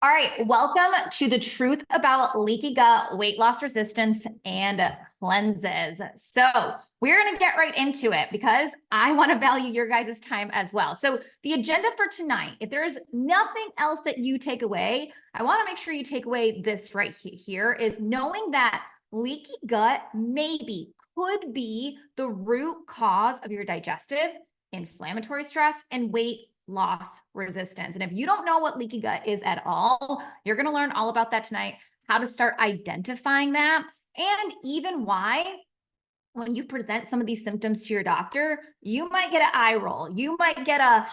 All right, welcome to the truth about leaky gut, weight loss resistance, and cleanses. So we're going to get right into it because I want to value your guys' time as well. So the agenda for tonight, if there is nothing else that you take away, I want to make sure you take away this right here is knowing that leaky gut could be the root cause of your digestive, inflammatory stress, and weight loss resistance. And if you don't know what leaky gut is at all, you're going to learn all about that tonight, how to start identifying that, and even why when you present some of these symptoms to your doctor, you might get an eye roll. You might get a,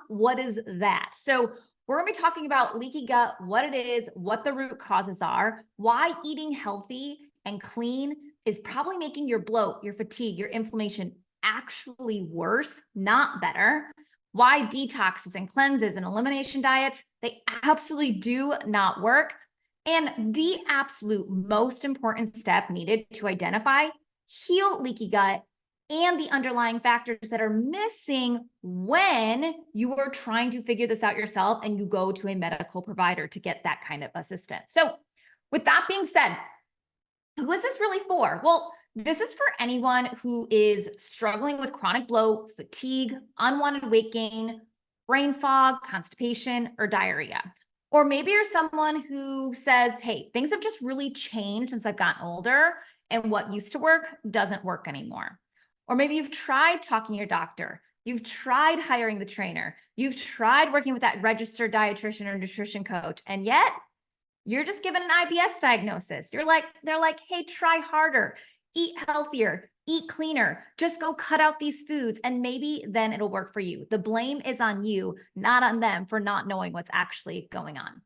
what is that? So we're going to be talking about leaky gut, what it is, what the root causes are, why eating healthy and clean is probably making your bloat, your fatigue, your inflammation actually worse, not better. Why detoxes and cleanses and elimination diets, they absolutely do not work. And the absolute most important step needed to identify, heal leaky gut, and the underlying factors that are missing when you are trying to figure this out yourself and you go to a medical provider to get that kind of assistance. So with that being said, who is this really for? Well, this is for anyone who is struggling with chronic bloat, fatigue, unwanted weight gain, brain fog, constipation, or diarrhea. Or maybe you're someone who says, hey, things have just really changed since I've gotten older, and what used to work doesn't work anymore. Or maybe you've tried talking to your doctor, you've tried hiring the trainer, you've tried working with that registered dietitian or nutrition coach, and yet you're just given an IBS diagnosis. They're like, hey, try harder, eat healthier, eat cleaner, just go cut out these foods, and maybe then it'll work for you. The blame is on you, not on them for not knowing what's actually going on.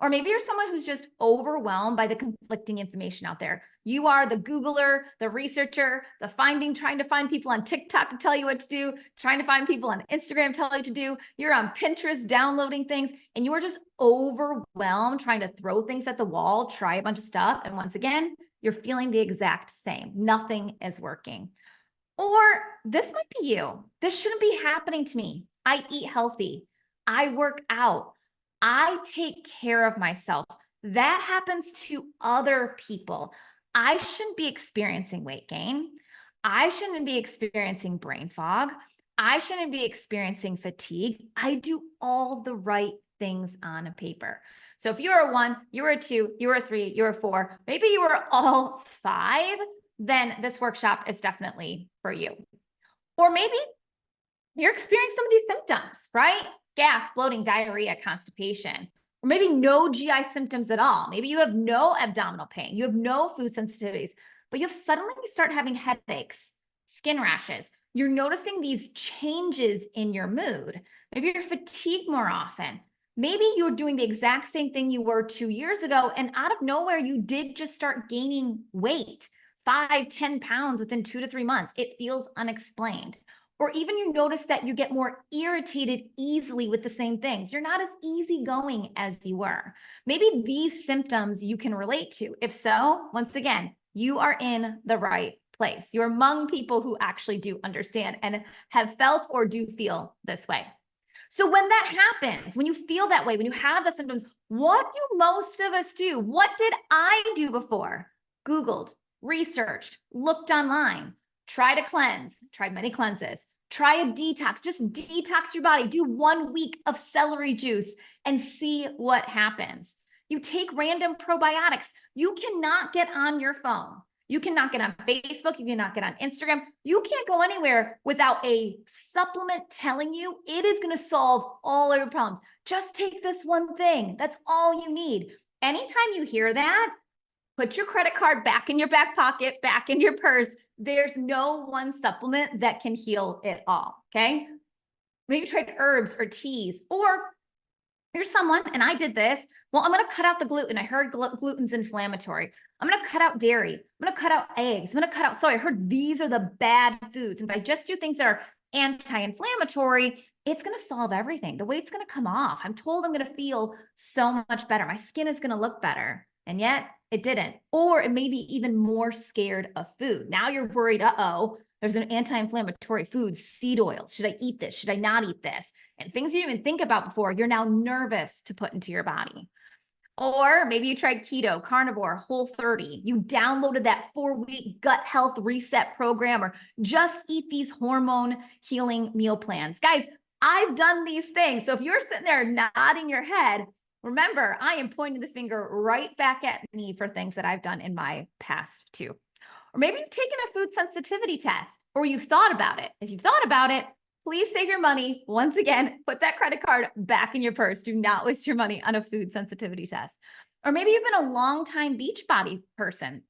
Or maybe you're someone who's just overwhelmed by the conflicting information out there. You are the Googler, the researcher, trying to find people on TikTok to tell you what to do, trying to find people on Instagram to tell you to do. You're on Pinterest downloading things, and you are just overwhelmed trying to throw things at the wall, try a bunch of stuff. And once again, you're feeling the exact same. Nothing is working. Or this might be you. This shouldn't be happening to me. I eat healthy. I work out. I take care of myself. That happens to other people. I shouldn't be experiencing weight gain. I shouldn't be experiencing brain fog. I shouldn't be experiencing fatigue. I do all the right things on a paper. So if you're a 1, you're a 2, you're a 3, you're a 4, maybe you are all 5, then this workshop is definitely for you. Or maybe you're experiencing some of these symptoms, right? Gas, bloating, diarrhea, constipation, or maybe no GI symptoms at all. Maybe you have no abdominal pain, you have no food sensitivities, but you suddenly start having headaches, skin rashes. You're noticing these changes in your mood. Maybe you're fatigued more often. Maybe you're doing the exact same thing you were 2 years ago, and out of nowhere, you did just start gaining weight, 5, 10 pounds within 2 to 3 months. It feels unexplained. Or even you notice that you get more irritated easily with the same things. You're not as easygoing as you were. Maybe these symptoms you can relate to. If so, once again, you are in the right place. You're among people who actually do understand and have felt or do feel this way. So when that happens, when you feel that way, when you have the symptoms, what do most of us do? What did I do before? Googled, researched, looked online, tried a cleanse, tried many cleanses, try a detox, just detox your body, do 1 week of celery juice and see what happens. You take random probiotics. You cannot get on your phone. You cannot get on Facebook. You cannot get on Instagram. You can't go anywhere without a supplement telling you it is going to solve all of your problems. Just take this one thing. That's all you need. Anytime you hear that, put your credit card back in your back pocket, back in your purse. There's no one supplement that can heal it all, okay? Maybe try herbs or teas, or here's someone, and I did this. Well, I'm going to cut out the gluten. I heard gluten's inflammatory. I'm going to cut out dairy. I'm going to cut out eggs. I'm going to cut out soy. I heard these are the bad foods. And if I just do things that are anti-inflammatory, it's going to solve everything. The weight's going to come off. I'm told I'm going to feel so much better. My skin is going to look better. And yet it didn't. Or it may be even more scared of food. Now you're worried, uh-oh, There's an anti-inflammatory food, seed oils. Should I eat this? Should I not eat this? And things you didn't even think about before, you're now nervous to put into your body. Or maybe you tried keto, carnivore, Whole30. You downloaded that 4-week gut health reset program, or just eat these hormone healing meal plans. Guys, I've done these things. So if you're sitting there nodding your head, remember, I am pointing the finger right back at me for things that I've done in my past too. Or maybe you've taken a food sensitivity test, or you've thought about it. If you've thought about it, please save your money. Once again, put that credit card back in your purse. Do not waste your money on a food sensitivity test. Or maybe you've been a long-time Beachbody person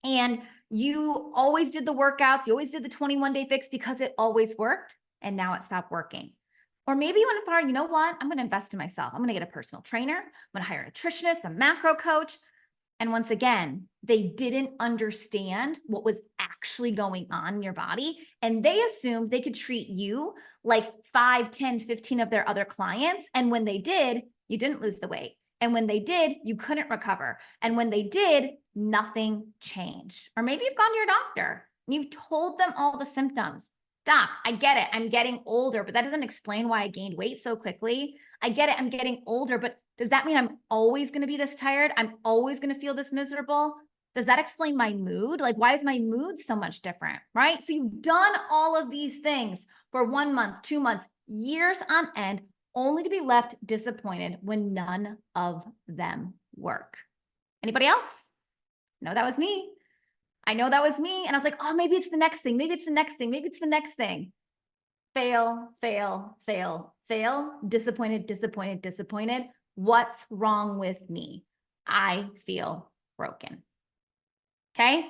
and you always did the workouts, you always did the 21-day fix because it always worked, and now it stopped working. Or maybe you went as far, you know what? I'm going to invest in myself. I'm going to get a personal trainer. I'm going to hire a nutritionist, a macro coach. And once again, they didn't understand what was actually going on in your body. And they assumed they could treat you like 5, 10, 15 of their other clients. And when they did, you didn't lose the weight. And when they did, you couldn't recover. And when they did, nothing changed. Or maybe you've gone to your doctor and you've told them all the symptoms. Doc, I get it. I'm getting older, but that doesn't explain why I gained weight so quickly. I get it. I'm getting older, but does that mean I'm always going to be this tired? I'm always going to feel this miserable? Does that explain my mood? Like, why is my mood so much different, right? So you've done all of these things for 1 month, 2 months, years on end, only to be left disappointed when none of them work. Anybody else? No, that was me. I know that was me. And I was like, oh, maybe it's the next thing. Maybe it's the next thing. Maybe it's the next thing. Fail, fail, fail, fail. Disappointed, disappointed, disappointed. What's wrong with me? I feel broken. Okay.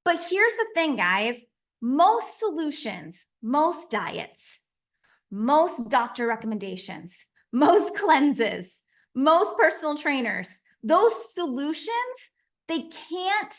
But here's the thing, guys. Most solutions, most diets, most doctor recommendations, most cleanses, most personal trainers, those solutions, they can't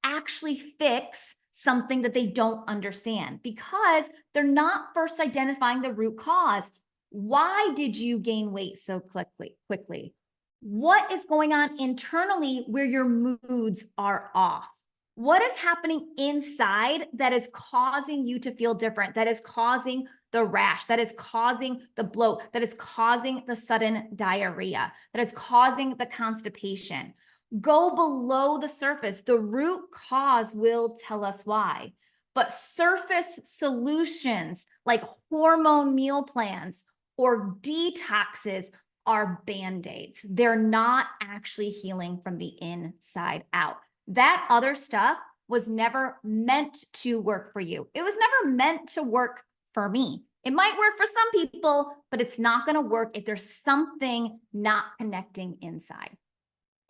actually fix something that they don't understand because they're not first identifying the root cause. Why did you gain weight so quickly? What is going on internally where your moods are off? What is happening inside that is causing you to feel different, that is causing the rash, that is causing the bloat, that is causing the sudden diarrhea, that is causing the constipation? Go below the surface. The root cause will tell us why. But surface solutions like hormone meal plans or detoxes are band-aids. They're not actually healing from the inside out. That other stuff was never meant to work for you. It was never meant to work for me. It might work for some people, but it's not going to work if there's something not connecting inside.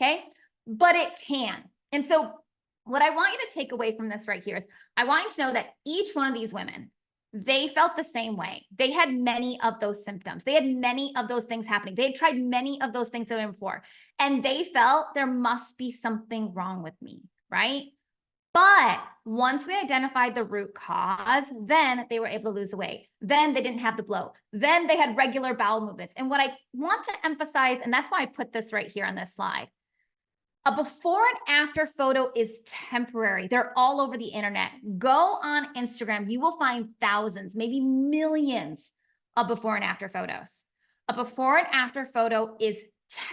Okay? But it can. And so what I want you to take away from this right here is I want you to know that each one of these women, they felt the same way. They had many of those symptoms. They had many of those things happening. They had tried many of those things before, and they felt there must be something wrong with me, right? But once we identified the root cause, then they were able to lose the weight. Then they didn't have the bloat. Then they had regular bowel movements. And what I want to emphasize, and that's why I put this right here on this slide, a before and after photo is temporary. They're all over the internet. Go on Instagram. You will find thousands, maybe millions of before and after photos. A before and after photo is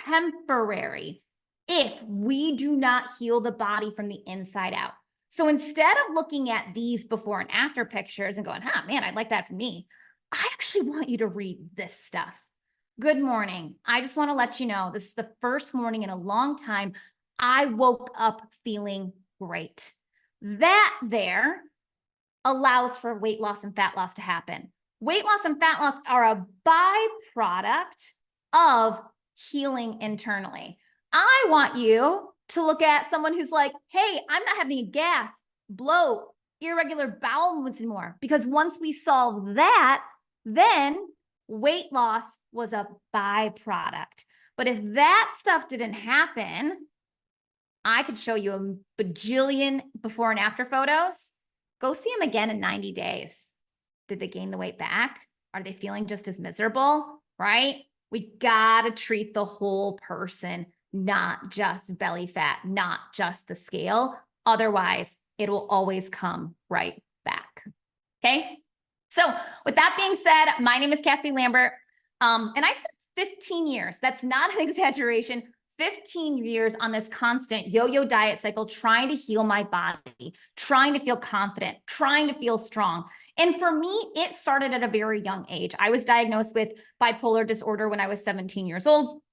temporary if we do not heal the body from the inside out. So instead of looking at these before and after pictures and going, man, I'd like that for me, I actually want you to read this stuff. Good morning. I just want to let you know, this is the first morning in a long time I woke up feeling great. That there allows for weight loss and fat loss to happen. Weight loss and fat loss are a byproduct of healing internally. I want you to look at someone who's like, hey, I'm not having a gas, bloat, irregular bowel movements anymore. Because once we solve that, then weight loss was a byproduct. But if that stuff didn't happen, I could show you a bajillion before and after photos. Go see them again in 90 days. Did they gain the weight back? Are they feeling just as miserable, right? We got to treat the whole person, not just belly fat, not just the scale. Otherwise, it will always come right back. Okay. So with that being said, my name is Cassie Lambert. And I spent 15 years, that's not an exaggeration, 15 years on this constant yo-yo diet cycle, trying to heal my body, trying to feel confident, trying to feel strong. And for me, it started at a very young age. I was diagnosed with bipolar disorder when I was 17 years old.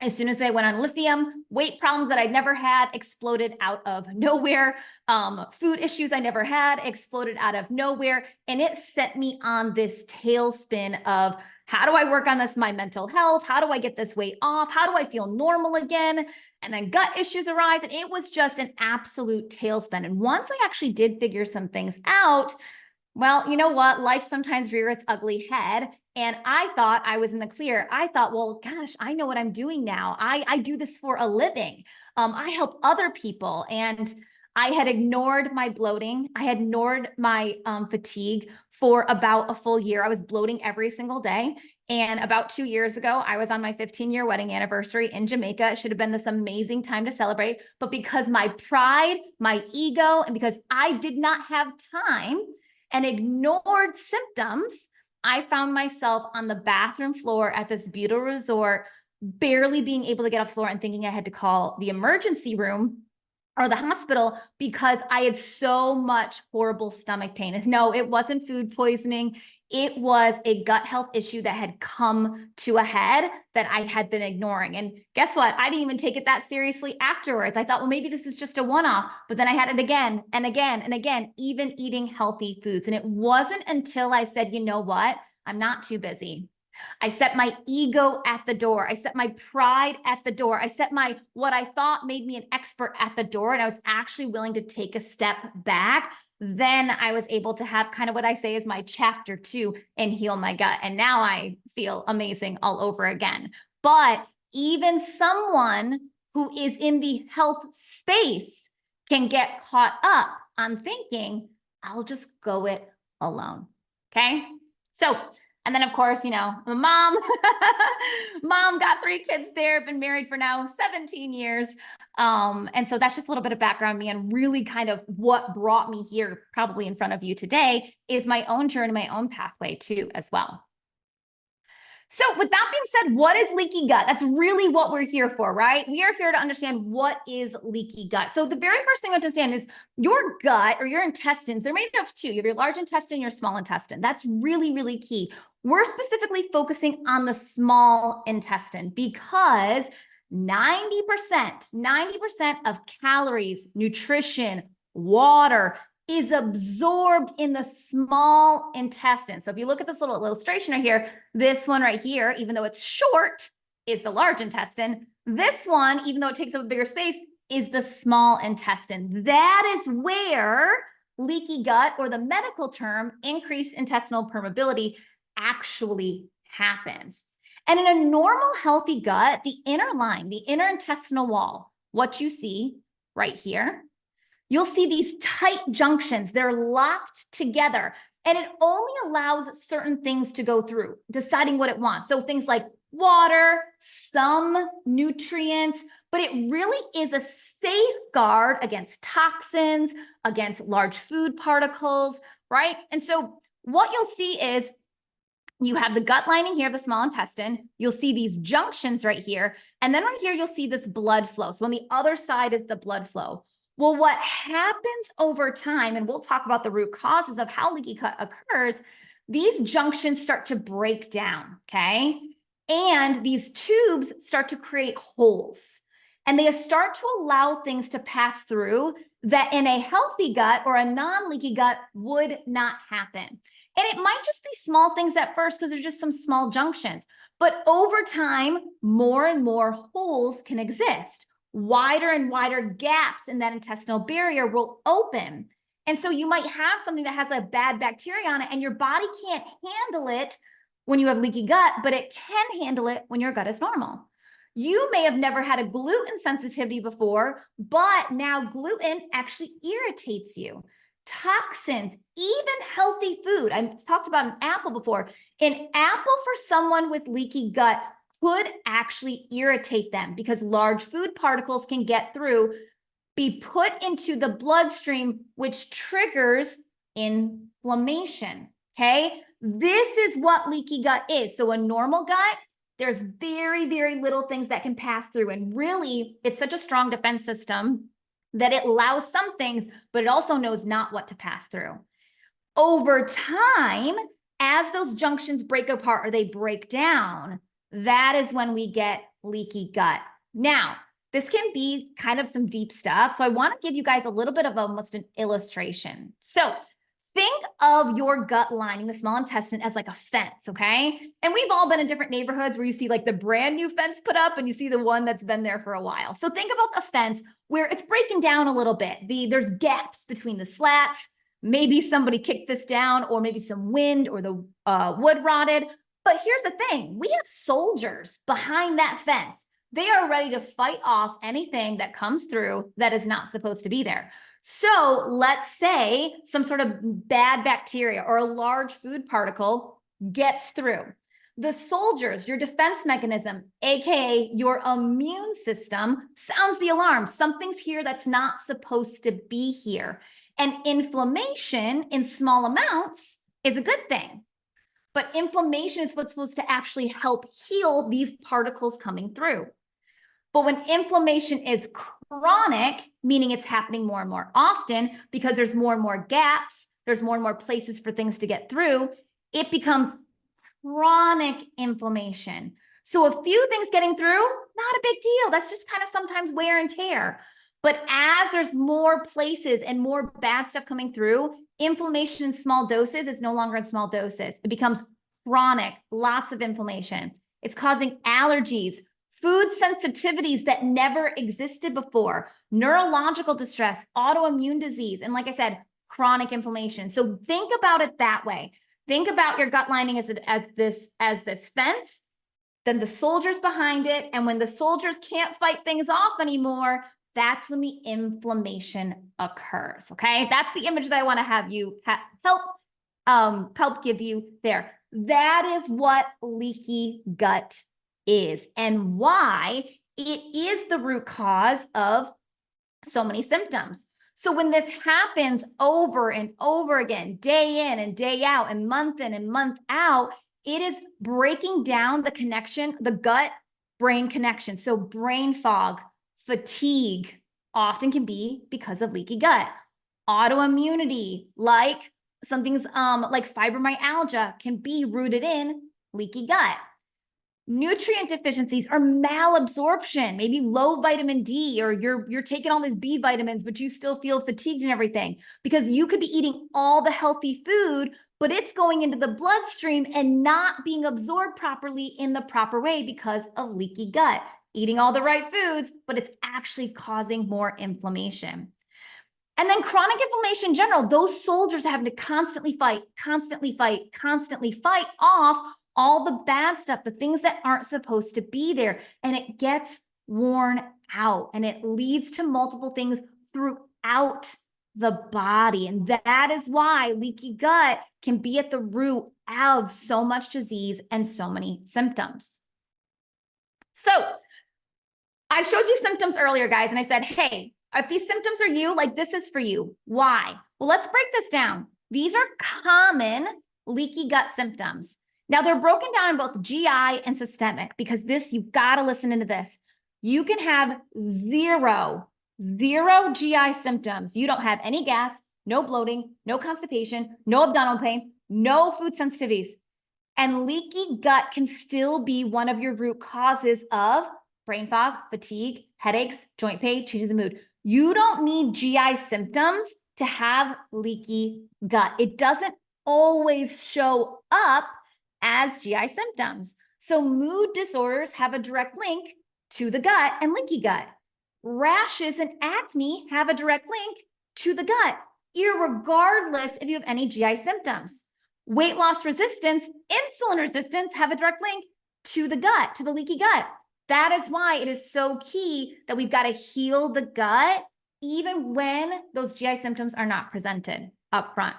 As soon as I went on lithium, weight problems that I'd never had exploded out of nowhere. Food issues I never had exploded out of nowhere. And it set me on this tailspin of, how do I work on my mental health? How do I get this weight off? How do I feel normal again? And then gut issues arise. And it was just an absolute tailspin. And once I actually did figure some things out, well, you know what? Life sometimes rears its ugly head. And I thought I was in the clear. I thought, well, gosh, I know what I'm doing now. I do this for a living. I help other people. And I had ignored my bloating. I had ignored my fatigue for about a full year. I was bloating every single day. And about 2 years ago, I was on my 15-year wedding anniversary in Jamaica. It should have been this amazing time to celebrate. But because my pride, my ego, and because I did not have time and ignored symptoms, I found myself on the bathroom floor at this beautiful resort, barely being able to get off the floor and thinking I had to call the emergency room or the hospital because I had so much horrible stomach pain. And no, it wasn't food poisoning. It was a gut health issue that had come to a head that I had been ignoring. And guess what? I didn't even take it that seriously afterwards. I thought, well, maybe this is just a one-off, but then I had it again and again and again, even eating healthy foods. And it wasn't until I said, you know what? I'm not too busy. I set my ego at the door. I set my pride at the door. I set what I thought made me an expert at the door. And I was actually willing to take a step back. Then I was able to have kind of what I say is my chapter 2 and heal my gut. And now I feel amazing all over again. But even someone who is in the health space can get caught up on thinking, I'll just go it alone. Okay. So, and then of course, you know, I'm a mom, mom, got 3 kids there, been married for now 17 years. And so that's just a little bit of background on me, and really kind of what brought me here probably in front of you today is my own journey, my own pathway too, as well. So with that being said, what is leaky gut? That's really what we're here for, right? We are here to understand what is leaky gut. So the very first thing to understand is your gut or your intestines, they're made of 2. You have your large intestine, your small intestine. That's really, really key. We're specifically focusing on the small intestine because 90% of calories, nutrition, water is absorbed in the small intestine. So if you look at this little illustration right here, this one right here, even though it's short, is the large intestine. This one, even though it takes up a bigger space, is the small intestine. That is where leaky gut, or the medical term, increased intestinal permeability, actually happens. And in a normal, healthy gut, the inner line, the inner intestinal wall, what you see right here, you'll see these tight junctions. They're locked together, and it only allows certain things to go through, deciding what it wants. So things like water, some nutrients, but it really is a safeguard against toxins, against large food particles, right? And so what you'll see is you have the gut lining here, the small intestine. You'll see these junctions right here. And then right here, you'll see this blood flow. So on the other side is the blood flow. Well, what happens over time, and we'll talk about the root causes of how leaky gut occurs, these junctions start to break down, okay? And these tubes start to create holes. And they start to allow things to pass through that in a healthy gut or a non-leaky gut would not happen. And it might just be small things at first because there's just some small junctions. But over time, more and more holes can exist. Wider and wider gaps in that intestinal barrier will open. And so you might have something that has a bad bacteria on it, and your body can't handle it when you have leaky gut, but it can handle it when your gut is normal. You may have never had a gluten sensitivity before, but now gluten actually irritates you. Toxins, even healthy food. I talked about an apple before. An apple for someone with leaky gut could actually irritate them because large food particles can get through, be put into the bloodstream, which triggers inflammation. inflammation, okay? This is what leaky gut is. So a normal gut, there's very, very little things that can pass through. And really, it's such a strong defense system that it allows some things, but it also knows not what to pass through. Over time, as those junctions break apart or they break down, that is when we get leaky gut. Now, this can be kind of some deep stuff. So I want to give you guys a little bit of almost an illustration. So think of your gut lining, the small intestine, as like a fence, okay? And we've all been in different neighborhoods where you see like the brand new fence put up and you see the one that's been there for a while. So think about the fence where it's breaking down a little bit. There's gaps between the slats. Maybe somebody kicked this down, or maybe some wind, or the wood rotted. But here's the thing. We have soldiers behind that fence. They are ready to fight off anything that comes through that is not supposed to be there. So let's say some sort of bad bacteria or a large food particle gets through. The soldiers, your defense mechanism, AKA your immune system, sounds the alarm. Something's here that's not supposed to be here. And inflammation in small amounts is a good thing. But inflammation is what's supposed to actually help heal these particles coming through. But when inflammation is chronic, meaning it's happening more and more often because there's more and more gaps, there's more and more places for things to get through, it becomes chronic inflammation. So a few things getting through, not a big deal. That's just kind of sometimes wear and tear. But as there's more places and more bad stuff coming through, inflammation in small doses is no longer in small doses. It becomes chronic, lots of inflammation. It's causing allergies, food sensitivities that never existed before, neurological distress, autoimmune disease, and like I said, chronic inflammation. So think about it that way. Think about your gut lining as this fence, then the soldiers behind it, and when the soldiers can't fight things off anymore, that's when the inflammation occurs, okay? That's the image that I want to have you help give you there. That is what leaky gut is and why it is the root cause of so many symptoms. So when this happens over and over again, day in and day out, and month in and month out, it is breaking down the connection, the gut-brain connection. So brain fog, fatigue often can be because of leaky gut. Autoimmunity, like something's like fibromyalgia, can be rooted in leaky gut. Nutrient deficiencies or malabsorption, maybe low vitamin D, or you're taking all these B vitamins, but you still feel fatigued and everything because you could be eating all the healthy food, but it's going into the bloodstream and not being absorbed properly in the proper way because of leaky gut. Eating all the right foods, but it's actually causing more inflammation. And then chronic inflammation in general, those soldiers having to constantly fight off all the bad stuff, the things that aren't supposed to be there. And it gets worn out and it leads to multiple things throughout the body. And that is why leaky gut can be at the root of so much disease and so many symptoms. So I showed you symptoms earlier, guys, and I said, hey, if these symptoms are you, like this is for you. Why? Well, let's break this down. These are common leaky gut symptoms. Now, they're broken down in both GI and systemic because this, you've got to listen into this. You can have zero GI symptoms. You don't have any gas, no bloating, no constipation, no abdominal pain, no food sensitivities. And leaky gut can still be one of your root causes of brain fog, fatigue, headaches, joint pain, changes in mood. You don't need GI symptoms to have leaky gut. It doesn't always show up as GI symptoms. So mood disorders have a direct link to the gut and leaky gut. Rashes and acne have a direct link to the gut, irregardless if you have any GI symptoms. Weight loss resistance, insulin resistance have a direct link to the gut, to the leaky gut. That is why it is so key that we've got to heal the gut even when those GI symptoms are not presented up front.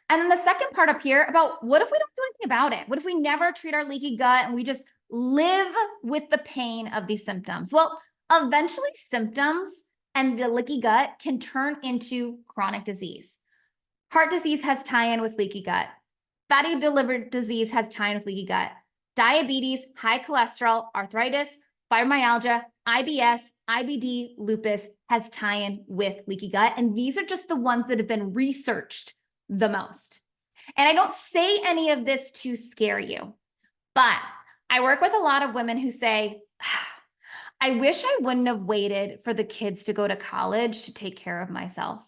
And then the second part up here about what if we don't do anything about it? What if we never treat our leaky gut and we just live with the pain of these symptoms? Well, eventually symptoms and the leaky gut can turn into chronic disease. Heart disease has tie-in with leaky gut. Fatty liver disease has tie-in with leaky gut. Diabetes, high cholesterol, arthritis, fibromyalgia, IBS, IBD, lupus has tie-in with leaky gut. And these are just the ones that have been researched the most. And I don't say any of this to scare you, but I work with a lot of women who say, I wish I wouldn't have waited for the kids to go to college to take care of myself.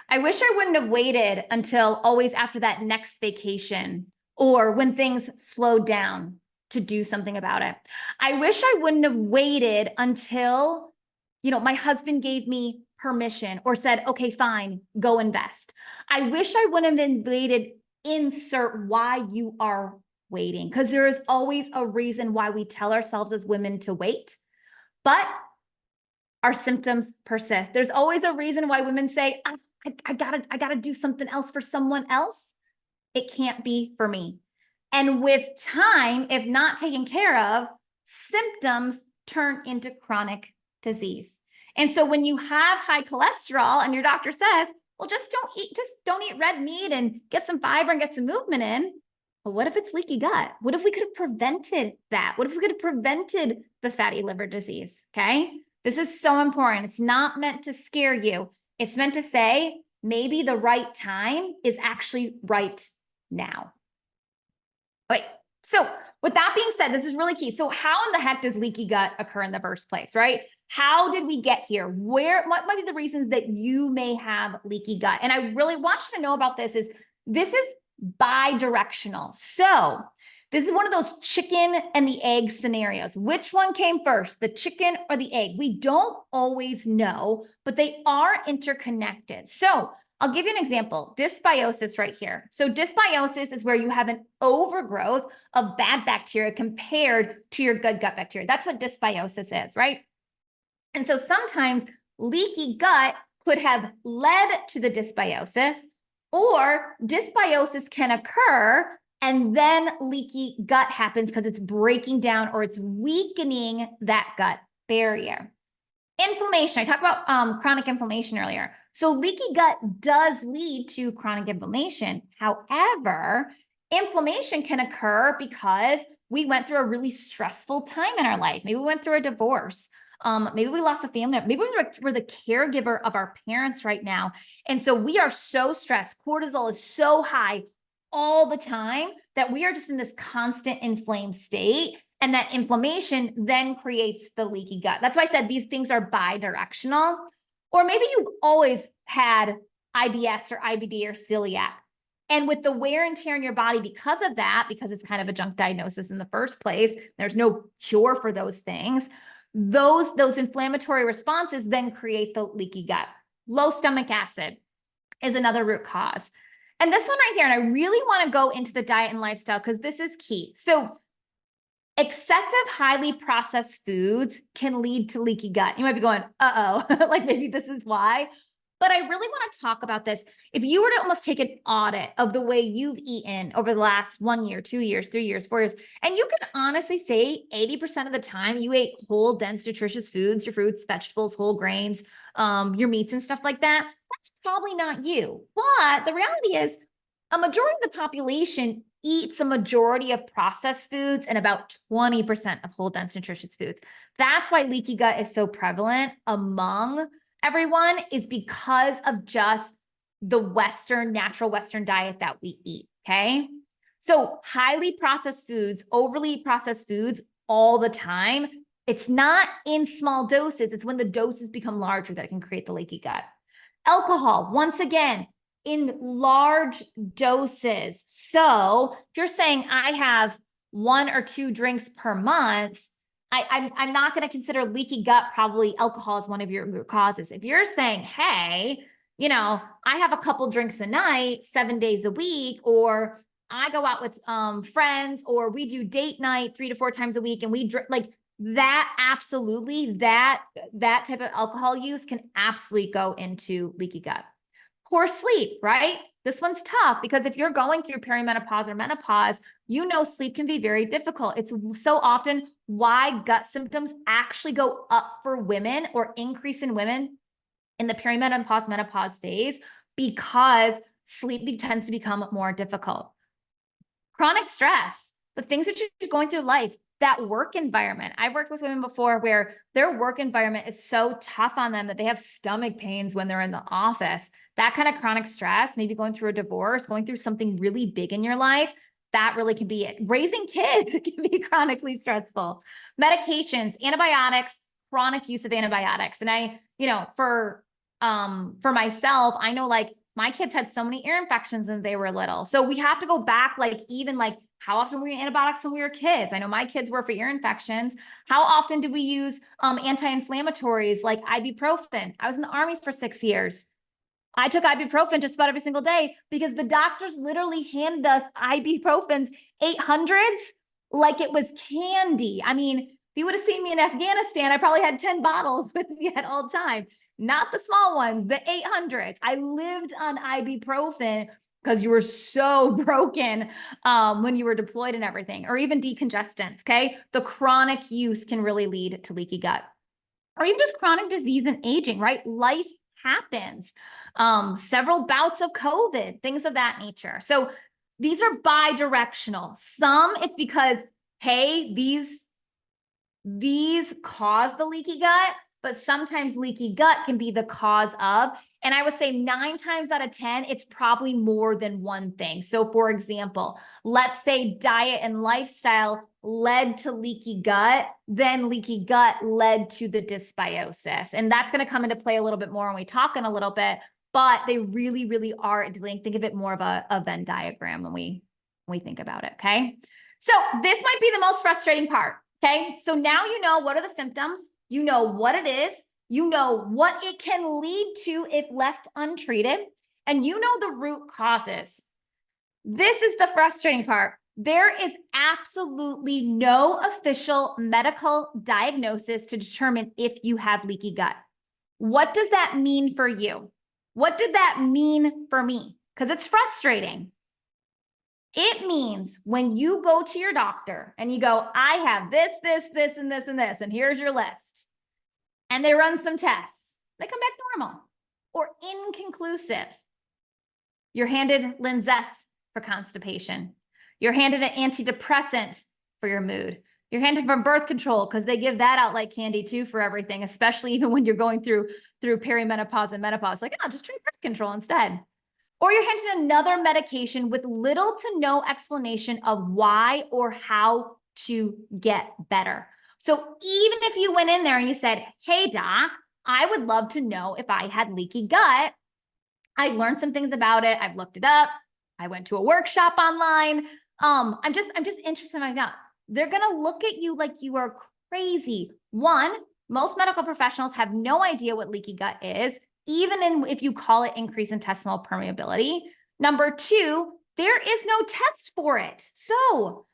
I wish I wouldn't have waited until always after that next vacation or when things slowed down to do something about it. I wish I wouldn't have waited until, my husband gave me permission or said, okay, fine, go invest. I wish I wouldn't have waited, insert why you are waiting, because there is always a reason why we tell ourselves as women to wait, but our symptoms persist. There's always a reason why women say, I gotta do something else for someone else. It can't be for me. And with time, if not taken care of, symptoms turn into chronic disease. And so when you have high cholesterol and your doctor says, well, just don't eat red meat and get some fiber and get some movement in. But what if it's leaky gut? What if we could have prevented that? What if we could have prevented the fatty liver disease? Okay. This is so important. It's not meant to scare you. It's meant to say, maybe the right time is actually right now. Wait, so with that being said, this is really key. So how in the heck does leaky gut occur in the first place, right? How did we get here? What might be the reasons that you may have leaky gut? And I really want you to know about this is bi-directional. So this is one of those chicken and the egg scenarios. Which one came first, the chicken or the egg? We don't always know, but they are interconnected. So I'll give you an example, dysbiosis right here. So dysbiosis is where you have an overgrowth of bad bacteria compared to your good gut bacteria. That's what dysbiosis is, right? And so sometimes leaky gut could have led to the dysbiosis, or dysbiosis can occur and then leaky gut happens because it's breaking down or it's weakening that gut barrier. Inflammation, I talked about chronic inflammation earlier. So leaky gut does lead to chronic inflammation. However, inflammation can occur because we went through a really stressful time in our life. Maybe we went through a divorce. Maybe we lost a family member. Maybe we're the caregiver of our parents right now. And so we are so stressed. Cortisol is so high all the time that we are just in this constant inflamed state. And that inflammation then creates the leaky gut. That's why I said these things are bi-directional. Or maybe you've always had IBS or IBD or celiac. And with the wear and tear in your body because of that, because it's kind of a junk diagnosis in the first place, there's no cure for those things. Those inflammatory responses then create the leaky gut. Low stomach acid is another root cause. And this one right here, and I really want to go into the diet and lifestyle because this is key. So excessive highly processed foods can lead to leaky gut. You might be going, uh-oh, like maybe this is why. But I really want to talk about this. If you were to almost take an audit of the way you've eaten over the last 1 year, 2 years, 3 years, 4 years, and you can honestly say 80% of the time you ate whole, dense, nutritious foods, your fruits, vegetables, whole grains, your meats and stuff like that, that's probably not you. But the reality is a majority of the population eats a majority of processed foods and about 20% of whole, dense, nutritious foods. That's why leaky gut is so prevalent among everyone, is because of just the natural Western diet that we eat, okay? So highly processed foods, overly processed foods all the time, it's not in small doses, it's when the doses become larger that it can create the leaky gut. Alcohol, once again, in large doses. So if you're saying I have 1 or 2 drinks per month, I'm not going to consider leaky gut probably alcohol as one of your causes. If you're saying, hey, I have a couple drinks a night, 7 days a week, or I go out with friends, or we do date night 3 to 4 times a week, and we drink like that, absolutely, that type of alcohol use can absolutely go into leaky gut. Poor sleep, right? This one's tough because if you're going through perimenopause or menopause, sleep can be very difficult. It's so often why gut symptoms actually go up for women or increase in women in the perimenopause menopause phase, because sleep tends to become more difficult. Chronic stress, the things that you're going through life, that work environment. I've worked with women before where their work environment is so tough on them that they have stomach pains when they're in the office. That kind of chronic stress, maybe going through a divorce, going through something really big in your life, that really can be it. Raising kids can be chronically stressful. Medications, antibiotics, chronic use of antibiotics. And I, for myself, I know like my kids had so many ear infections when they were little. So we have to go back, how often were we antibiotics when we were kids? I know my kids were for ear infections. How often did we use anti-inflammatories like ibuprofen? I was in the Army for 6 years. I took ibuprofen just about every single day because the doctors literally handed us ibuprofens 800s like it was candy. I mean, if you would have seen me in Afghanistan, I probably had 10 bottles with me at all time. Not the small ones, the 800s. I lived on ibuprofen because you were so broken when you were deployed and everything, or even decongestants, okay? The chronic use can really lead to leaky gut. Or even just chronic disease and aging, right? Life happens. Several bouts of COVID, things of that nature. So these are bi-directional. Some it's because, hey, these cause the leaky gut, but sometimes leaky gut can be the cause of, and I would say 9 times out of 10, it's probably more than one thing. So for example, let's say diet and lifestyle led to leaky gut, then leaky gut led to the dysbiosis. And that's going to come into play a little bit more when we talk in a little bit, but they really, really are linked. Think of it more of a Venn diagram when we think about it, okay? So this might be the most frustrating part, okay? So now you know what are the symptoms, you know what it is, you know what it can lead to if left untreated, and you know the root causes. This is the frustrating part. There is absolutely no official medical diagnosis to determine if you have leaky gut. What does that mean for you? What did that mean for me? Because it's frustrating. It means when you go to your doctor and you go, I have this, this, this, and this, and this, and here's your list. And they run some tests. They come back normal or inconclusive. You're handed Linzess for constipation. You're handed an antidepressant for your mood. You're handed for birth control because they give that out like candy too for everything, especially even when you're going through perimenopause and menopause. Like, just try birth control instead. Or you're handed another medication with little to no explanation of why or how to get better. So even if you went in there and you said, hey, doc, I would love to know if I had leaky gut. I learned some things about it. I've looked it up. I went to a workshop online. I'm just interested in finding out. They're going to look at you like you are crazy. One, most medical professionals have no idea what leaky gut is, even if you call it increased intestinal permeability. Number two, there is no test for it. So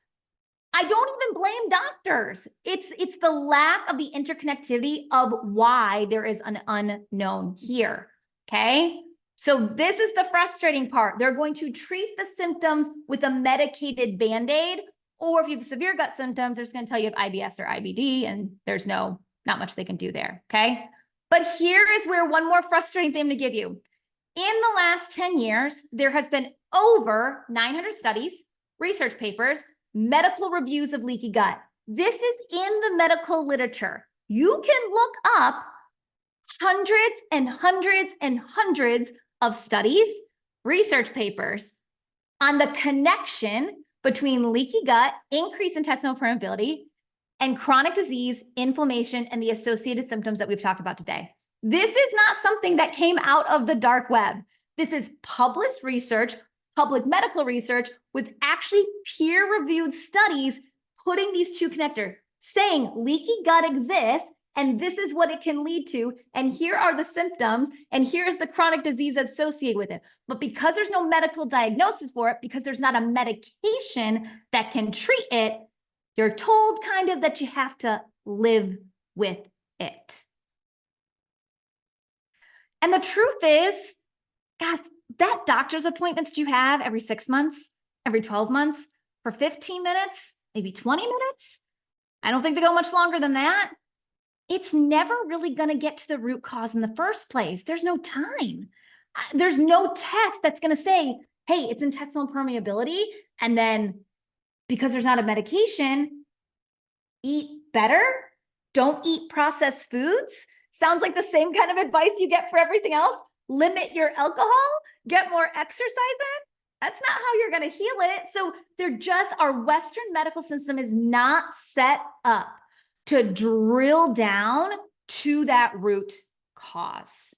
I don't even blame doctors. It's the lack of the interconnectivity of why there is an unknown here, okay? So this is the frustrating part. They're going to treat the symptoms with a medicated Band-Aid, or if you have severe gut symptoms, they're just going to tell you have IBS or IBD, and there's not much they can do there, okay? But here is where one more frustrating thing to give you. In the last 10 years, there has been over 900 studies, research papers, medical reviews of leaky gut. This is in the medical literature. You can look up hundreds and hundreds and hundreds of studies, research papers on the connection between leaky gut, increased intestinal permeability, and chronic disease, inflammation, and the associated symptoms that we've talked about today. This is not something that came out of the dark web. This is published research, public medical research with actually peer-reviewed studies putting these two connectors, saying leaky gut exists, and this is what it can lead to, and here are the symptoms, and here's the chronic disease associated with it. But because there's no medical diagnosis for it, because there's not a medication that can treat it, you're told kind of that you have to live with it. And the truth is, guys, that doctor's appointment that you have every 6 months, every 12 months, for 15 minutes, maybe 20 minutes, I don't think they go much longer than that. It's never really going to get to the root cause in the first place. There's no time. There's no test that's going to say, hey, it's intestinal permeability. And then because there's not a medication, eat better, don't eat processed foods. Sounds like the same kind of advice you get for everything else. Limit your alcohol, get more exercise in. That's not how you're going to heal it. So our Western medical system is not set up to drill down to that root cause.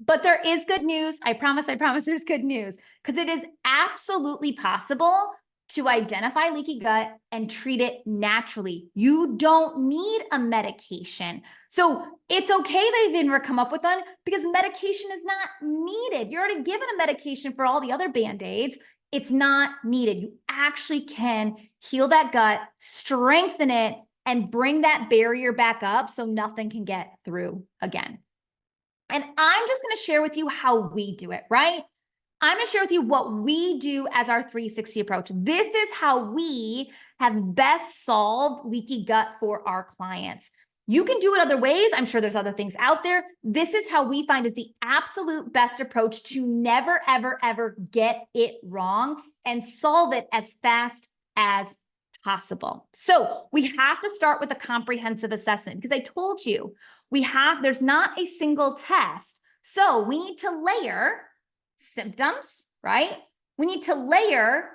But there is good news. I promise there's good news, because it is absolutely possible to identify leaky gut and treat it naturally. You don't need a medication. So it's okay they've even come up with one, because medication is not needed. You're already given a medication for all the other Band-Aids. It's not needed. You actually can heal that gut, strengthen it, and bring that barrier back up so nothing can get through again. And I'm just going to share with you how we do it, right? I'm going to share with you what we do as our 360 approach. This is how we have best solved leaky gut for our clients. You can do it other ways. I'm sure there's other things out there. This is how we find is the absolute best approach to never, ever, ever get it wrong and solve it as fast as possible. So we have to start with a comprehensive assessment, because I told you there's not a single test. So we need to layer symptoms, right? We need to layer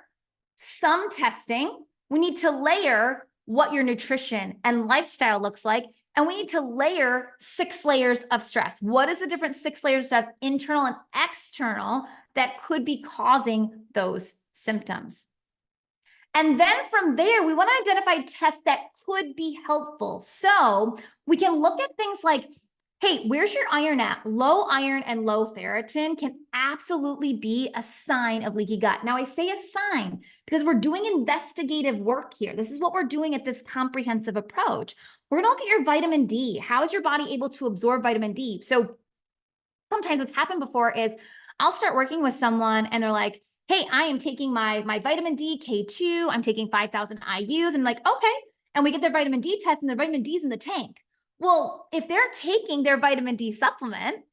some testing. We need to layer what your nutrition and lifestyle looks like. And we need to layer 6 layers of stress. What is the different 6 layers of stress, internal and external, that could be causing those symptoms? And then from there, we want to identify tests that could be helpful. So we can look at things like, hey, where's your iron at? Low iron and low ferritin can absolutely be a sign of leaky gut. Now, I say a sign because we're doing investigative work here. This is what we're doing at this comprehensive approach. We're going to look at your vitamin D. How is your body able to absorb vitamin D? So sometimes what's happened before is I'll start working with someone and they're like, hey, I am taking my vitamin D K2. I'm taking 5,000 IUs. And I'm like, okay. And we get their vitamin D test and their vitamin D is in the tank. Well, if they're taking their vitamin D supplement,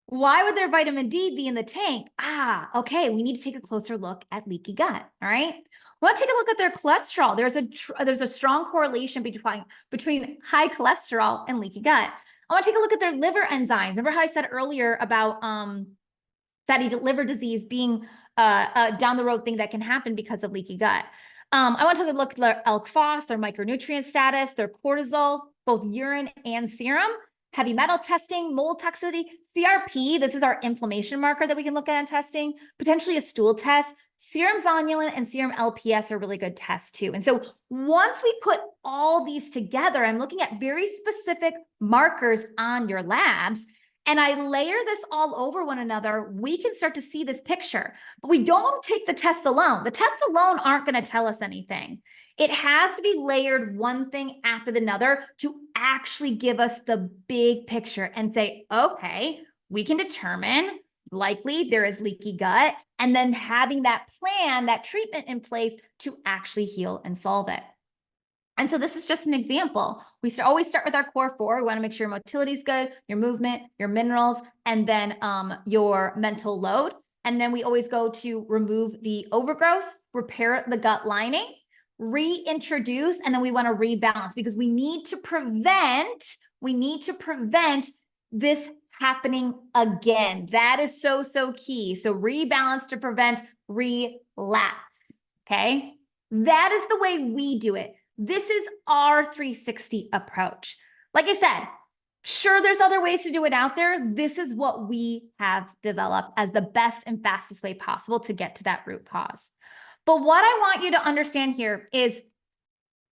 why would their vitamin D be in the tank? Okay. We need to take a closer look at leaky gut. All right. We want to take a look at their cholesterol. There's a strong correlation between high cholesterol and leaky gut. I want to take a look at their liver enzymes. Remember how I said earlier about fatty liver disease being down the road thing that can happen because of leaky gut. I want to look at their ALK phos, their micronutrient status, their cortisol, both urine and serum, heavy metal testing, mold toxicity, CRP. This is our inflammation marker that we can look at in testing, potentially a stool test. Serum zonulin and serum LPS are really good tests too. And so once we put all these together, I'm looking at very specific markers on your labs, and I layer this all over one another, we can start to see this picture. But we don't want to take the tests alone. The tests alone aren't going to tell us anything. It has to be layered one thing after another to actually give us the big picture and say, okay, we can determine likely there is leaky gut, and then having that plan, that treatment in place to actually heal and solve it. And so this is just an example. We always start with our core 4. We want to make sure your motility is good, your movement, your minerals, and then your mental load. And then we always go to remove the overgrowth, repair the gut lining, reintroduce, and then we want to rebalance, because we need to prevent this happening again. That is so, so key. So rebalance to prevent relapse. Okay. That is the way we do it. This is our 360 approach. Like I said, sure, there's other ways to do it out there. This is what we have developed as the best and fastest way possible to get to that root cause. But what I want you to understand here is,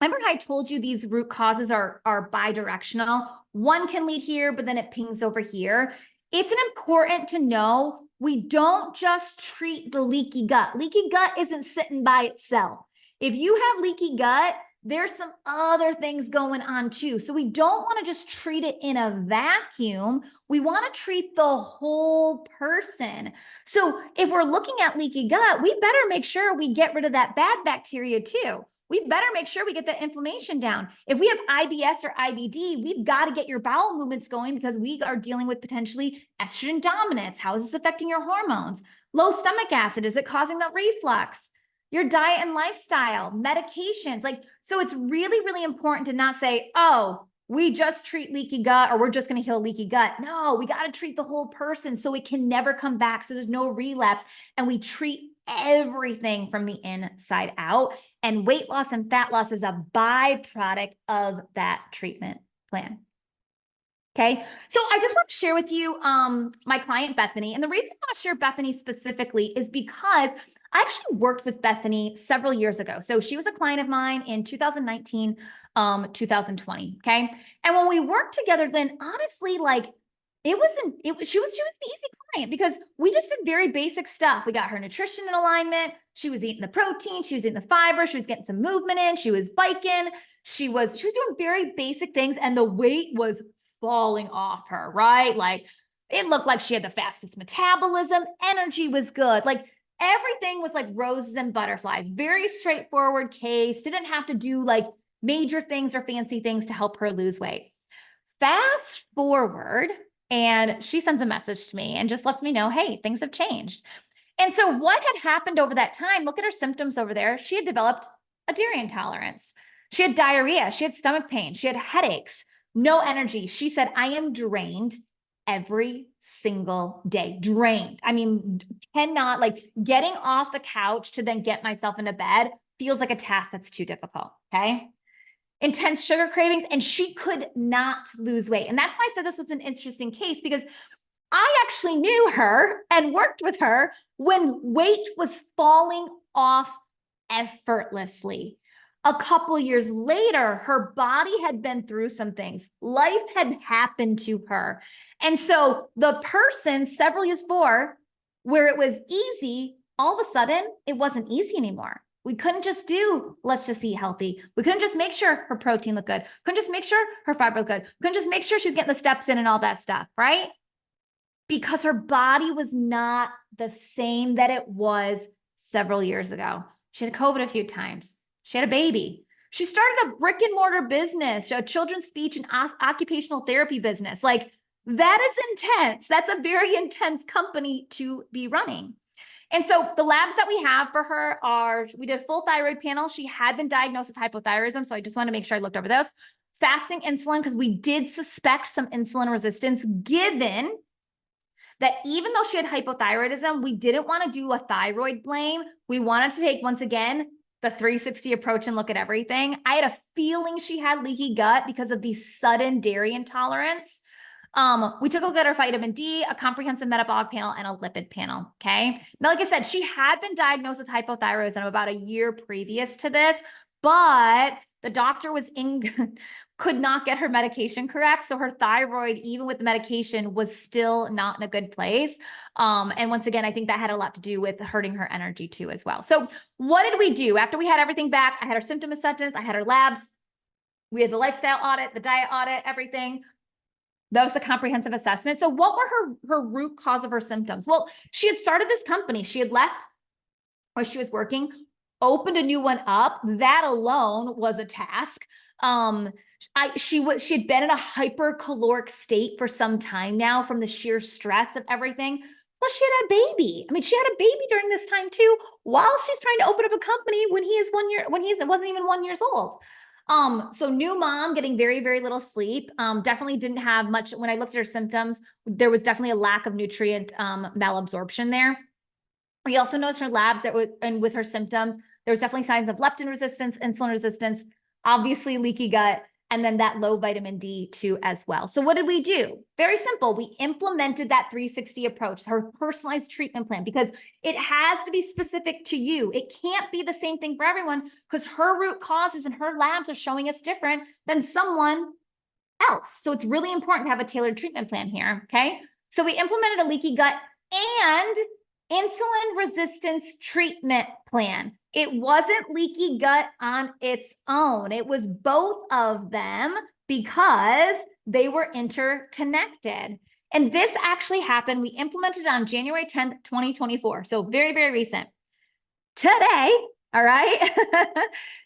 remember how I told you these root causes are bidirectional? One can lead here, but then it pings over here. It's important to know we don't just treat the leaky gut. Leaky gut isn't sitting by itself. If you have leaky gut, there's some other things going on too. So we don't want to just treat it in a vacuum. We want to treat the whole person. So if we're looking at leaky gut, we better make sure we get rid of that bad bacteria too. we better make sure we get the inflammation down. If we have IBS or IBD, we've got to get your bowel movements going because we are dealing with potentially estrogen dominance. How is this affecting your hormones? Low stomach acid, is it causing the reflux? Your diet and lifestyle, medications. So it's really, really important to not say, oh, we just treat leaky gut or we're just going to heal leaky gut. No, we got to treat the whole person so it can never come back. So there's no relapse. And we treat everything from the inside out. And weight loss and fat loss is a byproduct of that treatment plan. Okay. So I just want to share with you my client, Bethany. And the reason I want to share Bethany specifically is because I actually worked with Bethany several years ago. So she was a client of mine in 2019, 2020. Okay. And when we worked together, then honestly, she was an easy client because we just did very basic stuff. We got her nutrition in alignment. She was eating the protein. She was eating the fiber. She was getting some movement in. She was biking. She was doing very basic things. And the weight was falling off her, right? It looked like she had the fastest metabolism. Energy was good. Everything was like roses and butterflies. Very straightforward case. Didn't have to do major things or fancy things to help her lose weight. Fast forward, and she sends a message to me and just lets me know, hey, things have changed. And so what had happened over that time, look at her symptoms over there. She had developed a dairy intolerance. She had diarrhea. She had stomach pain. She had headaches, no energy. She said, I am drained every single day. Drained. I mean, cannot, getting off the couch to then get myself into bed feels like a task that's too difficult. Okay. Intense sugar cravings, and she could not lose weight. And that's why I said this was an interesting case, because I actually knew her and worked with her when weight was falling off effortlessly. A couple years later, her body had been through some things. Life had happened to her. And so the person several years before, where it was easy, all of a sudden, it wasn't easy anymore. We couldn't just do, let's just eat healthy. We couldn't just make sure her protein looked good. Couldn't just make sure her fiber looked good. Couldn't just make sure she was getting the steps in and all that stuff, right? Because her body was not the same that it was several years ago. She had COVID a few times. She had a baby. She started a brick and mortar business, a children's speech and occupational therapy business. That is intense. That's a very intense company to be running. And so the labs that we have for her are, we did a full thyroid panel. She had been diagnosed with hypothyroidism. So I just want to make sure I looked over those. Fasting insulin, because we did suspect some insulin resistance, given that even though she had hypothyroidism, we didn't want to do a thyroid blame. We wanted to take, once again, the 360 approach and look at everything. I had a feeling she had leaky gut because of the sudden dairy intolerance. We took a look at her vitamin D, a comprehensive metabolic panel, and a lipid panel. Okay. Now, like I said, she had been diagnosed with hypothyroidism about a year previous to this, but the doctor could not get her medication correct. So her thyroid, even with the medication, was still not in a good place. And once again, I think that had a lot to do with hurting her energy too, as well. So what did we do? After we had everything back, I had her symptom acceptance, I had her labs, we had the lifestyle audit, the diet audit, everything. That was the comprehensive assessment. So what were her root cause of her symptoms? Well, she had started this company. She had left where she was working, opened a new one up. That alone was a task. She had been in a hypercaloric state for some time now from the sheer stress of everything. Plus, she had a baby. I mean, she had a baby during this time too, while she's trying to open up a company when he wasn't even 1 year old. So new mom, getting very, very little sleep. Definitely didn't have much. When I looked at her symptoms, there was definitely a lack of nutrient malabsorption there. We also noticed her labs and with her symptoms, there was definitely signs of leptin resistance, insulin resistance, obviously leaky gut, and then that low vitamin D too as well. So what did we do? Very simple. We implemented that 360 approach, her personalized treatment plan, because it has to be specific to you. It can't be the same thing for everyone, because her root causes and her labs are showing us different than someone else. So it's really important to have a tailored treatment plan here. Okay. So we implemented a leaky gut and insulin resistance treatment plan. It wasn't leaky gut on its own. It was both of them because they were interconnected. And this actually happened. We implemented it on January 10th, 2024. So very, very recent. Today, All right.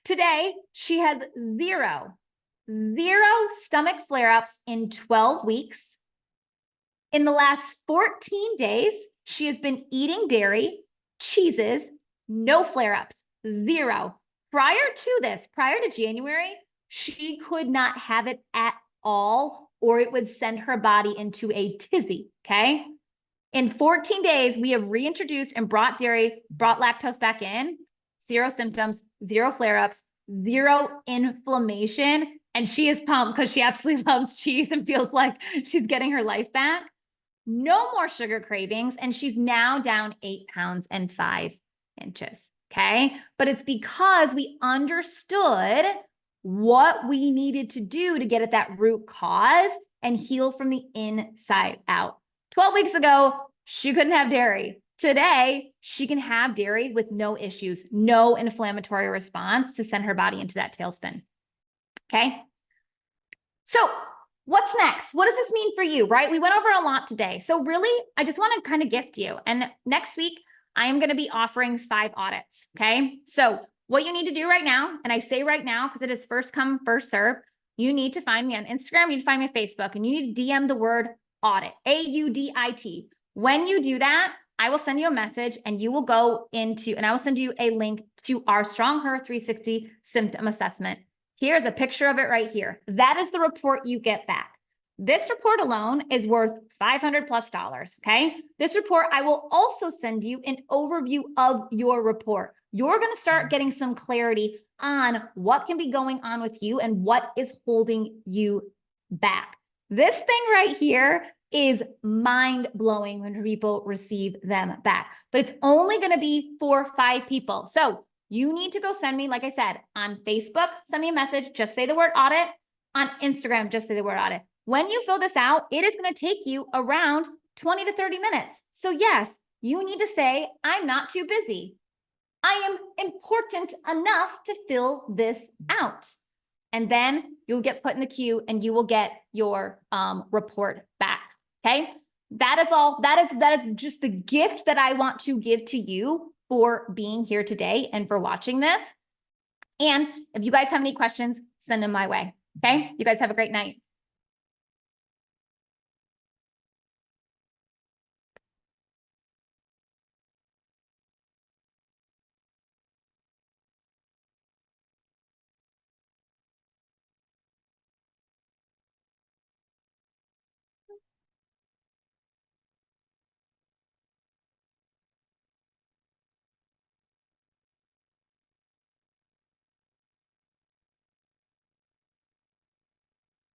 Today, she has zero stomach flare-ups in 12 weeks. In the last 14 days, she has been eating dairy, cheeses, no flare-ups, zero. Prior to January, she could not have it at all, or it would send her body into a tizzy, okay? In 14 days, we have reintroduced and brought lactose back in, zero symptoms, zero flare-ups, zero inflammation, and she is pumped because she absolutely loves cheese and feels like she's getting her life back. No more sugar cravings, and she's now down 8 pounds and 5 inches, okay? But it's because we understood what we needed to do to get at that root cause and heal from the inside out. 12 weeks ago, she couldn't have dairy. Today, she can have dairy with no issues, no inflammatory response to send her body into that tailspin, okay? So what's next? What does this mean for you, right? We went over a lot today. So really, I just want to kind of gift you. And next week, I am going to be offering 5 audits, okay? So what you need to do right now, and I say right now because it is first come, first serve, you need to find me on Instagram, you need to find me on Facebook, and you need to DM the word audit, AUDIT. When you do that, I will send you a message and you will go into, and I will send you a link to our Strong Her 360 symptom assessment. Here's a picture of it right here. That is the report you get back. This report alone is worth $500+, okay? This report, I will also send you an overview of your report. You're going to start getting some clarity on what can be going on with you and what is holding you back. This thing right here is mind-blowing when people receive them back, but it's only going to be for 5 people. So you need to go send me, like I said, on Facebook, send me a message, just say the word audit. On Instagram, just say the word audit. When you fill this out, it is going to take you around 20 to 30 minutes. So yes, you need to say, I'm not too busy. I am important enough to fill this out. And then you'll get put in the queue and you will get your report back. Okay. That is all. That is just the gift that I want to give to you for being here today and for watching this. And if you guys have any questions, send them my way. Okay. You guys have a great night.